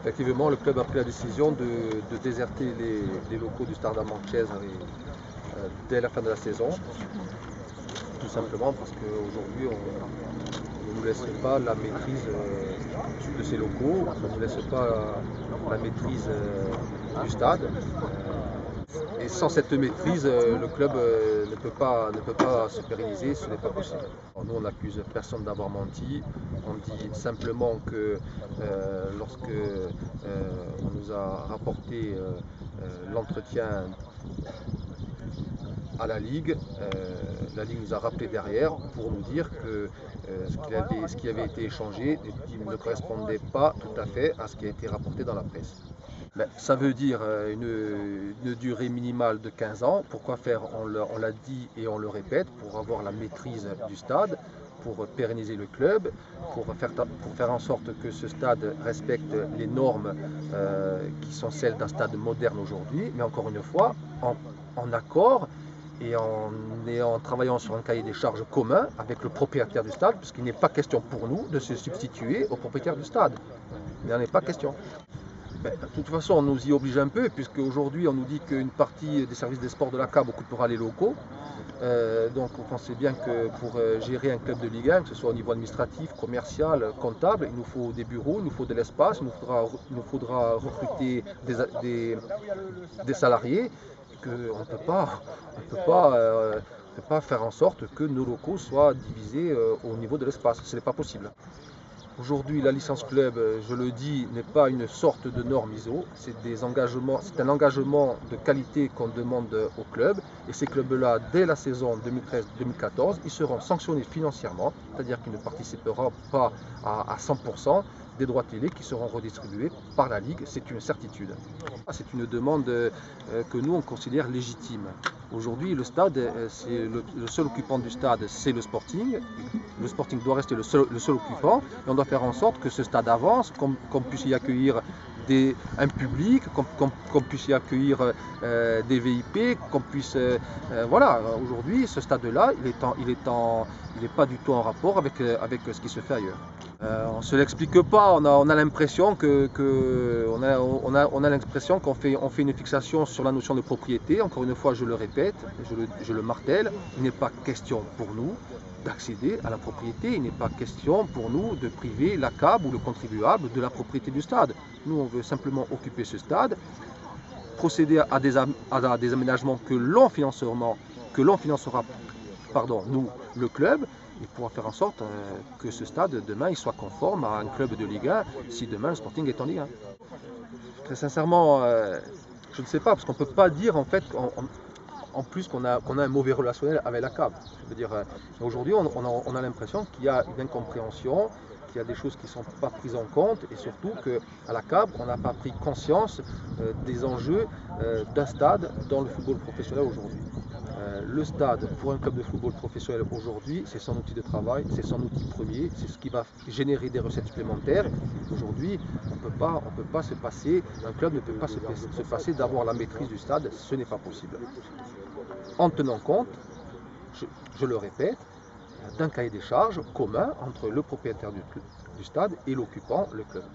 Effectivement, le club a pris la décision de déserter les locaux du Stade Amanchèse dès la fin de la saison. Tout simplement parce qu'aujourd'hui, on ne nous laisse pas la maîtrise de ces locaux, on ne nous laisse pas la maîtrise du stade. Et sans cette maîtrise, le club ne peut pas se pérenniser, ce n'est pas possible. Alors nous, on n'accuse personne d'avoir menti. On dit simplement que lorsque on nous a rapporté l'entretien à la Ligue nous a rappelé derrière pour nous dire que ce qui avait été échangé ne correspondait pas tout à fait à ce qui a été rapporté dans la presse. Ben, ça veut dire une durée minimale de 15 ans. Pourquoi faire? On l'a dit et on le répète, pour avoir la maîtrise du stade, pour pérenniser le club, pour faire en sorte que ce stade respecte les normes qui sont celles d'un stade moderne aujourd'hui, mais encore une fois, en accord et en travaillant sur un cahier des charges commun avec le propriétaire du stade, puisqu'il n'est pas question pour nous de se substituer au propriétaire du stade. Il n'en est pas question. Ben, de toute façon, on nous y oblige un peu, puisque aujourd'hui on nous dit qu'une partie des services des sports de la CAB occupera les locaux. Donc on pensait bien que pour gérer un club de Ligue 1, que ce soit au niveau administratif, commercial, comptable, il nous faut des bureaux, il nous faut de l'espace, il nous faudra recruter des salariés, qu'on ne peut pas faire en sorte que nos locaux soient divisés au niveau de l'espace. Ce n'est pas possible. Aujourd'hui, la licence club, je le dis, n'est pas une sorte de norme ISO, c'est un engagement de qualité qu'on demande au club. Et ces clubs-là, dès la saison 2013-2014, ils seront sanctionnés financièrement, c'est-à-dire qu'ils ne participeront pas à 100% des droits télé qui seront redistribués par la Ligue, c'est une certitude. C'est une demande que nous on considère légitime. Aujourd'hui, le stade, le seul occupant du stade, c'est le Sporting. Le Sporting doit rester le seul occupant. Et on doit faire en sorte que ce stade avance, qu'on puisse y accueillir un public, qu'on puisse y accueillir des VIP, qu'on puisse... voilà, aujourd'hui, ce stade-là, il n'est pas du tout en rapport avec ce qui se fait ailleurs. On ne se l'explique pas, on a l'impression qu'on fait une fixation sur la notion de propriété. Encore une fois, je le répète, je le martèle, il n'est pas question pour nous d'accéder à la propriété, il n'est pas question pour nous de priver la CAB ou le contribuable de la propriété du stade. Nous, on veut simplement occuper ce stade, procéder à des aménagements que l'on financera, nous, le club, et pourra faire en sorte que ce stade, demain, il soit conforme à un club de Ligue 1, si demain le Sporting est en Ligue 1. Très sincèrement, je ne sais pas, parce qu'on ne peut pas dire en fait, en plus qu'on a un mauvais relationnel avec la CAB. Je veux dire, aujourd'hui, on a l'impression qu'il y a une incompréhension, qu'il y a des choses qui ne sont pas prises en compte, et surtout qu'à la CAB, on n'a pas pris conscience des enjeux d'un stade dans le football professionnel aujourd'hui. Le stade, pour un club de football professionnel aujourd'hui, c'est son outil de travail, c'est son outil premier, c'est ce qui va générer des recettes supplémentaires. Aujourd'hui, on ne peut pas se passer, un club ne peut pas se passer d'avoir la maîtrise du stade, ce n'est pas possible. En tenant compte, je le répète, d'un cahier des charges commun entre le propriétaire du stade et l'occupant, le club.